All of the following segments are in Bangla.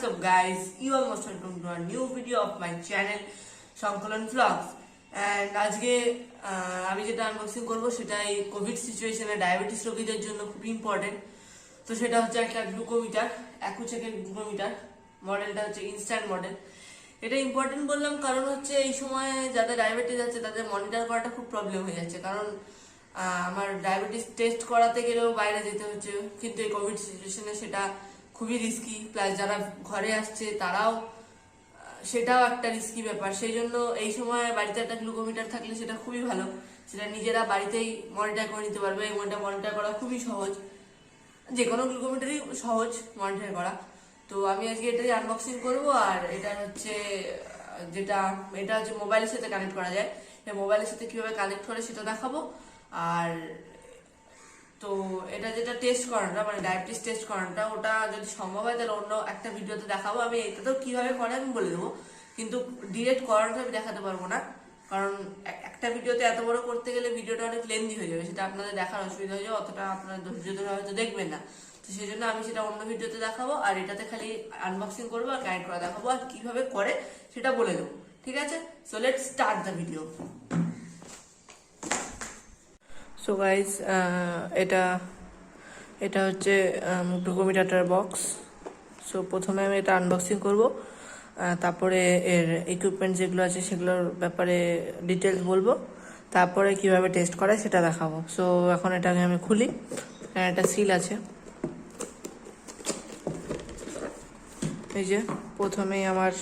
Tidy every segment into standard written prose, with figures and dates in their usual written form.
what's up guys, you are most welcome to a new video of my channel Sankalan Vlogs. And আজকে আমি যেটা আনবক্সিং করব সেটা এই কোভিড সিচুয়েশনে ডায়াবেটিস রোগীদের জন্য খুব ইম্পর্টেন্ট। তো সেটা হচ্ছে একটা গ্লুকোমিটার, AccuCheck গ্লুকোমিটার, মডেলটা হচ্ছে ইনস্ট্যান্ট মডেল। এটা ইম্পর্টেন্ট বললাম কারণ হচ্ছে এই সময় যাদের ডায়াবেটিস আছে তাদের মনিটর করাটা খুব প্রবলেম হয়ে যাচ্ছে, কারণ আমার ডায়াবেটিস টেস্ট করাতে গেলেও বাইরে যেতে হচ্ছে, কিন্তু এই কোভিড সিচুয়েশনে সেটা খুবই রিস্কি, প্লাস যারা ঘরে আসছে তারাও সেটাও একটা রিস্কি ব্যাপার। সেই জন্য এই সময় বাড়িতে একটা গ্লুকোমিটার থাকলে সেটা খুবই ভালো, সেটা নিজেরা বাড়িতেই মনিটর করে নিতে পারবে। এই মনিটর করা খুবই সহজ, যে কোনো গ্লুকোমিটারই সহজ মনিটর করা। তো আমি আজকে এটাই আনবক্সিং করব। আর এটা হচ্ছে এটা হচ্ছে মোবাইলের সাথে কানেক্ট করা যায়, মোবাইলের সাথে কিভাবে কানেক্ট করে সেটা দেখাবো। আর তো এটা যেটা টেস্ট করানোটা মানে ডায়াবেটিস টেস্ট করানোটা, ওটা যদি সম্ভব হয় তাহলে অন্য একটা ভিডিওতে দেখাবো। আমি এটাতেও কিভাবে করে আমি বলে দেবো, কিন্তু ডিরেক্ট করানোটা আমি দেখাতে পারবো না, কারণ একটা ভিডিওতে এত বড় করতে গেলে ভিডিওটা অনেক লেন্দি হয়ে যাবে, সেটা আপনাদের দেখার অসুবিধা হয়ে যাবে, অতটা আপনারা ধৈর্য ধরে হয়তো দেখবেন না। তো সেই জন্য আমি সেটা অন্য ভিডিওতে দেখাবো, আর এটাতে খালি আনবক্সিং করবো আর কানেক্ট করা দেখাবো, আর কিভাবে করে সেটা বলে দেবো। ঠিক আছে, so let's start the video. So guys, এটা হচ্ছে গ্লুকোমিটারটার বক্স। সো প্রথমে আমি এটা আনবক্সিং করব, তারপরে এর ইকুইপমেন্ট যেগুলো আছে সেগুলোর ব্যাপারে ডিটেলস বলবো, তারপরে কিভাবে টেস্ট করে সেটা দেখাবো। সো এখন এটাকে আমি খুলি, একটা সিল আছে। এই যে প্রথমেই আমার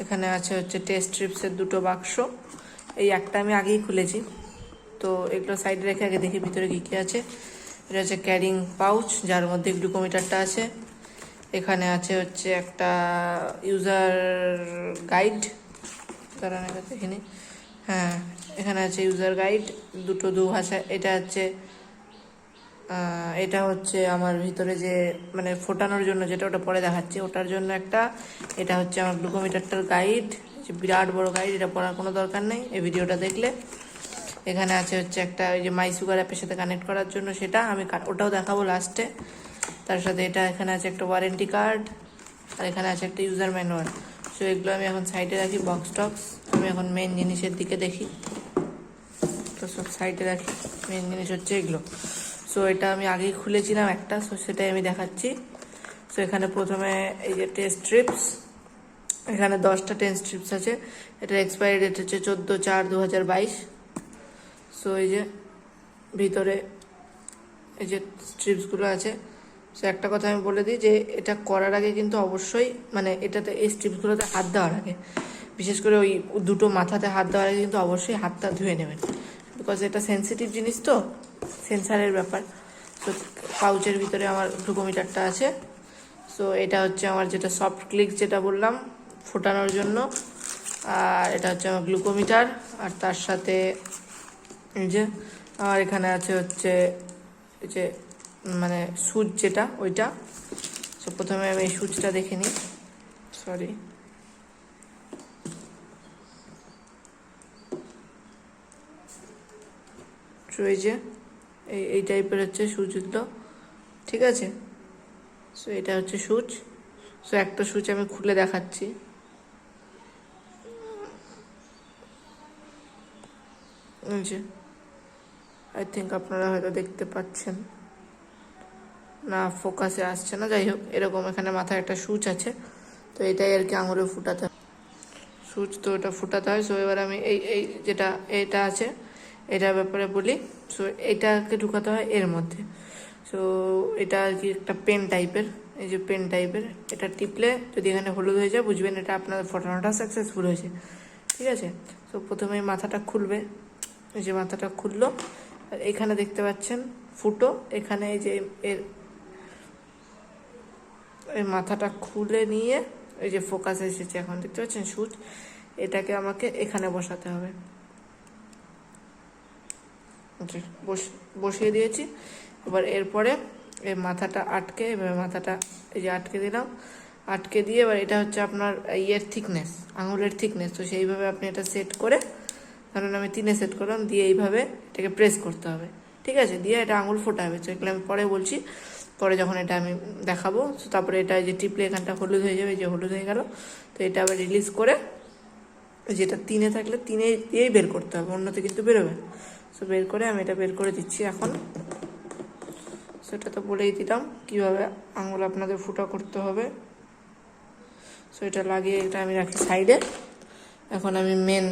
এখানে আছে হচ্ছে টেস্ট স্ট্রিপসের দুটো বাক্স। এই একটা আমি আগেই খুলেছি, তো এগুলো সাইডে রেখে আগে দেখি ভিতরে কী কী আছে। এটা হচ্ছে ক্যারিং পাউচ, যার মধ্যে গ্লুকোমিটারটা আছে। এখানে আছে হচ্ছে একটা ইউজার গাইড, কারণ এটা দেখিনি। হ্যাঁ, এখানে আছে ইউজার গাইড, দু ভাষা। এটা হচ্ছে আমার ভিতরে যে মানে ফোটানোর জন্য যেটা, ওটা পরে দেখাচ্ছি, ওটার জন্য একটা। এটা হচ্ছে আমার গ্লুকোমিটারটার গাইড, বিরাট বড় গাইড, এটা পড়ার কোনো দরকার নেই এই ভিডিওটা দেখলে। এখানে আছে হচ্ছে একটা ওই যে মাই সুগার অ্যাপের সাথে কানেক্ট করার জন্য, সেটা আমি ওটাও দেখাবো লাস্টে। তার সাথে এখানে আছে একটা ওয়ারেন্টি কার্ড, আর এখানে আছে একটা ইউজার ম্যানুয়াল। সো এগুলো আমি এখন সাইডে রাখি, বক্স টক্স। আমি এখন মেন জিনিসের দিকে দেখি, তো সব সাইডে রাখি। মেন জিনিস হচ্ছে এগুলো। সো এটা আমি আগেই খুলেছিলাম একটা, সো সেটাই আমি দেখাচ্ছি। সো এখানে প্রথমে এই যে টেস্ট স্ট্রিপস, এখানে 10টা টেস্ট স্ট্রিপস আছে। এটার এক্সপায়ারি ডেট হচ্ছে 14/4/2022। সো এই যে ভিতরে এই যে স্ট্রিপসগুলো আছে। সো একটা কথা আমি বলে দিই যে এটা করার আগে কিন্তু অবশ্যই মানে এটাতে এই স্ট্রিপসগুলোতে হাত দেওয়ার আগে, বিশেষ করে ওই দুটো মাথাতে হাত দেওয়ার আগে কিন্তু অবশ্যই হাতটা ধুয়ে নেবেন, বিকজ এটা সেন্সিটিভ জিনিস, তো সেন্সারের ব্যাপার। সো পাউচের ভিতরে আমার গ্লুকোমিটারটা আছে। সো এটা হচ্ছে আমার যেটা সফট ক্লিক যেটা বললাম ফোটানোর জন্য, আর এটা হচ্ছে আমার গ্লুকোমিটার। আর তার সাথে এই যে আমার এখানে আছে হচ্ছে এই যে মানে সুচ যেটা, ওইটা। সো প্রথমে আমি এই সুচটা দেখে নিই, সরি। সো এই যে এই টাইপের হচ্ছে সুচগুলো, ঠিক আছে। সো এটা হচ্ছে সুচ। সো একটা সুচ আমি খুলে দেখাচ্ছি। এই যে আই থিঙ্ক আপনারা হয়তো দেখতে পাচ্ছেন না, ফোকাসে আসছে না, যাই হোক এরকম এখানে মাথায় একটা সুচ আছে। তো এটাই আর কি আঙুলে ফুটাতে সুচ, তো এটা ফুটাতে হয়। সো এবার আমি এই যেটা এটা আছে এটার ব্যাপারে বলি। সো এটাকে ঢুকাতে হয় এর মধ্যে। সো এটা আর কি একটা পেন টাইপের, এই যে পেন টাইপের। এটা টিপলে যদি এখানে হলুদ হয়ে যায় বুঝবেন এটা আপনার ফোটানোটা সাকসেসফুল হয়েছে, ঠিক আছে। সো প্রথমে মাথাটা খুলবে, এই যে মাথাটা খুললো, আর এখানে দেখতে পাচ্ছেন ফুটো, এখানে এই যে এই মাথাটা খুলে নিয়ে এই যে ফোকাস এসেছে, এখন দেখতে পাচ্ছেন সুচ, এটাকে আমাকে এখানে বসাতে হবে। বসিয়ে দিয়েছি। এবার এরপরে এই মাথাটা আটকে, এবার মাথাটা এই যে আটকে দিলাম, আটকে দিয়ে এবার এটা হচ্ছে আপনার ইয়ের থিকনেস, আঙুলের থিকনেস। তো সেইভাবে আপনি এটা সেট করে, ধরুন আমি 3-এ সেট করলাম, দিয়ে এইভাবে এটাকে প্রেস করতে হবে, ঠিক আছে। দিয়ে এটা আঙুল ফোটাবে। তো এগুলো আমি পরে বলছি। পরে যখন এটা আমি দেখাবো, তারপরে এটা যে টিপলে এখানটা হলুদ হয়ে যাবে, যে হলুদ হয়ে গেল। তো এটা আবার রিলিজ করে যেটা 3-এ থাকলে 3-এ দিয়েই বের করতে হবে, অন্যতে কিন্তু বেরোবে। সো বের করে আমি এটা বের করে দিচ্ছি এখন। সেটা তো বলেই দিলাম কীভাবে আঙুল আপনাদের ফুটা করতে হবে। সো এটা লাগিয়ে এটা আমি রাখি সাইডে। এখন আমি মেন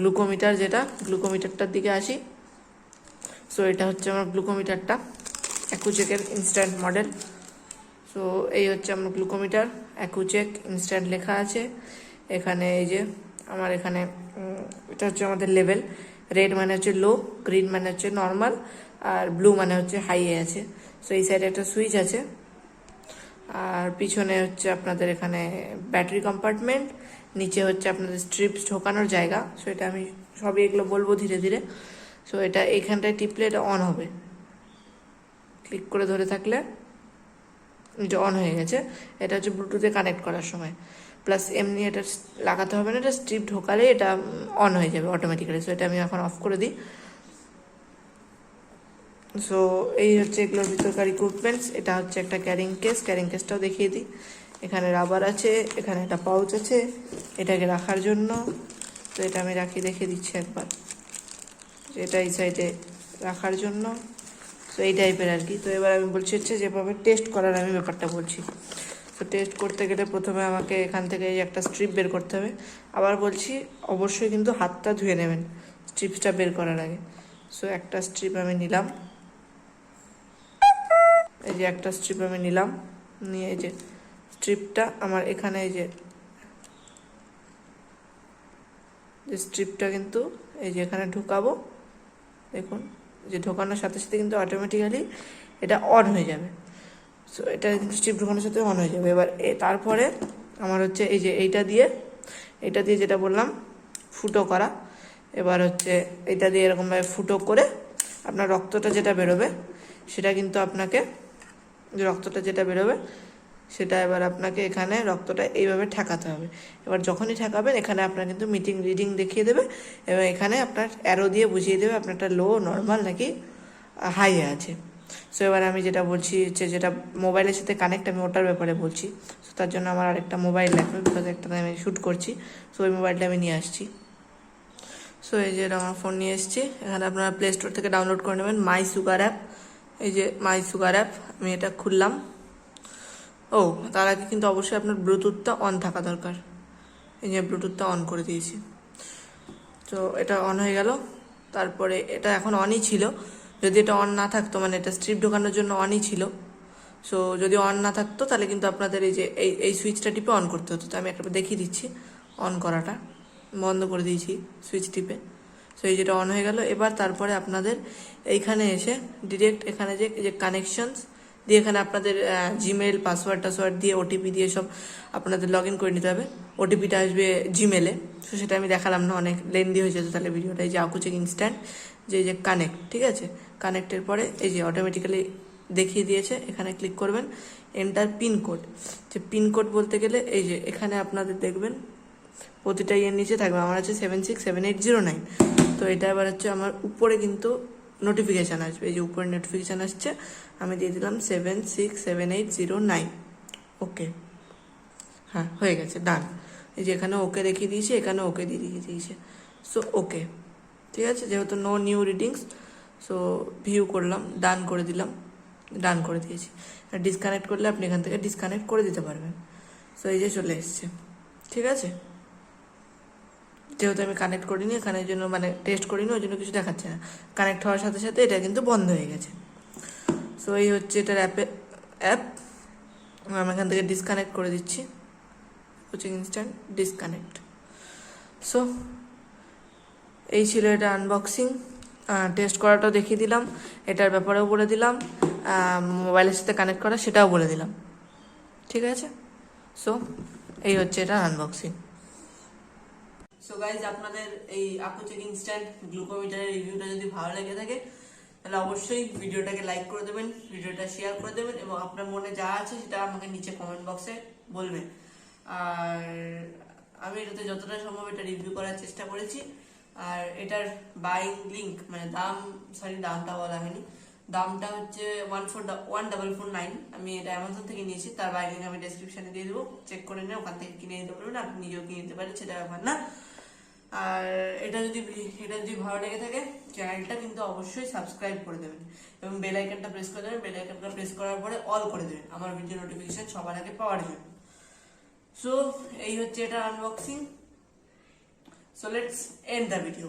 গ্লুকোমিটার, যেটা গ্লুকোমিটারটার দিকে আসি। সো এটা হচ্ছে আমার গ্লুকোমিটারটা, অ্যাকুচেকের ইনস্ট্যান্ট মডেল। সো এই হচ্ছে আমার গ্লুকোমিটার, অ্যাকুচেক ইনস্ট্যান্ট লেখা আছে এখানে। এই যে আমার এখানে এটা হচ্ছে আমাদের লেভেল। রেড মানে হচ্ছে লো, গ্রিন মানে হচ্ছে নর্মাল, আর ব্লু মানে হচ্ছে হাইয়ে আছে। সো এই সাইডে একটা সুইচ আছে, আর পিছনে হচ্ছে আপনাদের এখানে ব্যাটারি কম্পার্টমেন্ট, নিচে হচ্ছে আপনাদের স্ট্রিপস ঢোকানোর জায়গা। সো এটা আমি সবই এগুলো বলবো ধীরে ধীরে। সো এটা এইখানটায় টিপলে এটা অন হবে, ক্লিক করে ধরে থাকলে এটা অন হয়ে গেছে। এটা হচ্ছে ব্লুটুথে কানেক্ট করার সময়, প্লাস এমনি এটা লাগাতে হবে না, এটা স্ট্রিপ ঢোকালে এটা অন হয়ে যাবে অটোমেটিক্যালি। সো এটা আমি এখন অফ করে দিই। সো এই হচ্ছে এগুলোর ভিতরকার ইকুইপমেন্টস। এটা হচ্ছে একটা ক্যারিং কেস, ক্যারিং কেসটাও দেখিয়ে দিই। এখানে রাবার আছে, এখানে একটা পাউচ আছে এটাকে রাখার জন্য। তো এটা আমি দেখিয়ে দিচ্ছি একবার, এটা এই সাইডে রাখার জন্য। তো এই টাইপের আর কি। তো এবার আমি বলছি হচ্ছে যেভাবে টেস্ট করার আমি ব্যাপারটা বলছি। তো টেস্ট করতে গেলে প্রথমে আমাকে এখান থেকে একটা স্ট্রিপ বের করতে হবে। আবার বলছি অবশ্যই কিন্তু হাতটা ধুয়ে নেবেন স্ট্রিপটা বের করার আগে। সো একটা স্ট্রিপ আমি নিলাম, এই যে একটা স্ট্রিপ আমি নিলাম, নিয়ে এই যে স্ট্রিপটা আমার এখানে, এই যে স্ট্রিপটা কিন্তু এই যে এখানে ঢুকাবো। দেখুন যে ঢোকানোর সাথে সাথে কিন্তু অটোমেটিক্যালি এটা অন হয়ে যাবে। সো এটা কিন্তু স্ট্রিপ ঢোকানোর সাথে অন হয়ে যাবে। এবার তারপরে আমার হচ্ছে এই যে এইটা দিয়ে যেটা বললাম ফুটো করা। এবার হচ্ছে এটা দিয়ে এরকমভাবে ফুটো করে আপনার রক্তটা যেটা বেরোবে সেটা কিন্তু আপনাকে, যে রক্তটা যেটা বেরোবে সেটা এবার আপনাকে এখানে রক্তটা এইভাবে ঠেকাতে হবে। এবার যখনই ঠেকাবেন এখানে আপনার কিন্তু মিটিং রিডিং দেখিয়ে দেবে, এবং এখানে আপনার অ্যারো দিয়ে বুঝিয়ে দেবে আপনারটা লো, নর্মাল নাকি হাই আছে। সো এবার আমি যেটা বলছি হচ্ছে যেটা মোবাইলের সাথে কানেক্ট, আমি ওটার ব্যাপারে বলছি। সো তার জন্য আমার আরেকটা মোবাইল লাগবে, বিকজ একটা আমি শ্যুট করছি। সো ওই মোবাইলটা আমি নিয়ে আসছি। সো এই যে আমার ফোন নিয়ে এসেছি, এখানে আপনারা প্লে স্টোর থেকে ডাউনলোড করে নেবেন মাই সুগার অ্যাপ। এই যে মাই সুগার অ্যাপ, আমি এটা খুললাম। ও তার আগে কিন্তু অবশ্যই আপনার ব্লুটুথটা অন থাকা দরকার। এই যে ব্লুটুথটা অন করে দিয়েছি। তো এটা অন হয়ে গেল। তারপরে এটা এখন অনই ছিল, যদি এটা অন না থাকতো, মানে এটা স্ট্রিপ ঢোকানোর জন্য অনই ছিল। সো যদি অন না থাকতো তাহলে কিন্তু আপনাদের এই যে এই সুইচটা টিপে অন করতে হতো। তো আমি একটা দেখিয়ে দিচ্ছি অন করাটা। বন্ধ করে দিয়েছি সুইচ টিপে। সো এই যেটা অন হয়ে গেল। এবার তারপরে আপনাদের এইখানে এসে ডিরেক্ট এখানে যে কানেকশনস দিয়ে এখানে আপনাদের জিমেল পাসওয়ার্ড দিয়ে ওটিপি দিয়ে সব আপনাদের লগ ইন করে নিতে হবে। ওটিপিটা আসবে জিমেলে। সো সেটা আমি দেখালাম না, অনেক লেন্দি হয়ে যেত তাহলে ভিডিওটা। এই যে AccuCheck ইনস্ট্যান্ট যে কানেক্ট, ঠিক আছে। কানেক্টের পরে এই যে অটোমেটিক্যালি দেখিয়ে দিয়েছে, এখানে ক্লিক করবেন, এন্টার পিনকোড। যে পিনকোড বলতে গেলে এই যে এখানে আপনাদের দেখবেন প্রতিটা ইয়ের নিচে থাকবে, আমার আছে 767809। তো এটা এবার হচ্ছে আমার উপরে কিন্তু নোটিফিকেশান আসবে, এই যে উপরে নোটিফিকেশান আসছে, আমি দিয়ে দিলাম 767809। ওকে, হ্যাঁ হয়ে গেছে, ডান। এই যে এখানে ওকে দেখিয়ে দিয়েছে, এখানে ওকে দিয়ে দিয়েছে। সো ওকে, ঠিক আছে। যেহেতু no new readings, so view করলাম, ডান করে দিলাম, ডান করে দিয়েছি। ডিসকানেক্ট করলে আপনি এখান থেকে ডিসকানেক্ট করে দিতে পারবেন। সো এই যে চলে এসছে, ঠিক আছে। যেহেতু আমি কানেক্ট করিনি এখানে, এই জন্য মানে টেস্ট করিনি, ওই জন্য কিছু দেখাচ্ছে না। কানেক্ট হওয়ার সাথে সাথে এটা কিন্তু বন্ধ হয়ে গেছে। সো এই হচ্ছে এটার অ্যাপ। আমি এখান থেকে ডিসকানেক্ট করে দিচ্ছি, কোচিং ইনস্ট্যান্ট ডিসকানেক্ট। সো এই ছিল এটা আনবক্সিং। টেস্ট করাটাও দেখিয়ে দিলাম, এটার ব্যাপারেও বলে দিলাম, মোবাইলের সাথে কানেক্ট করা সেটাও বলে দিলাম, ঠিক আছে। সো এই হচ্ছে এটা আনবক্সিং। সো গাইজ, আপনাদের এই AccuCheck ইনস্ট্যান্ট গ্লুকোমিটারের রিভিউটা যদি ভালো লেগে থাকে তাহলে অবশ্যই ভিডিওটাকে লাইক করে দেবেন, ভিডিওটা শেয়ার করে দেবেন, এবং আপনার মনে যা আছে সেটা আমাকে নিচে কমেন্ট বক্সে বলবেন। আর আমি এটাতে যতটা সম্ভব এটা রিভিউ করার চেষ্টা করেছি। আর এটার বাইং লিঙ্ক, মানে দামটা বলা হয়নি, দামটা হচ্ছে 14449। আমি এটা অ্যামাজন থেকে নিয়েছি, তার বাইরে আমি ডেসক্রিপশনে দিয়ে দেবো, চেক করে নিয়ে ওখান থেকে কিনে নিতে পারবেন, আপনি নিজেও কিনে নিতে পারেন, সেটা ব্যাপার না। আর এটা যদি ভালো লেগে থাকে চ্যানেলটা কিন্তু অবশ্যই সাবস্ক্রাইব করে দেবেন এবং বেল আইকনটা প্রেস করে দেবেন। বেল আইকনটা প্রেস করার পরে অল করে দেবেন আমার ভিডিও নোটিফিকেশন সবার আগে পাওয়ার জন্য। সো এই হচ্ছে এটা unboxing. So let's and the video.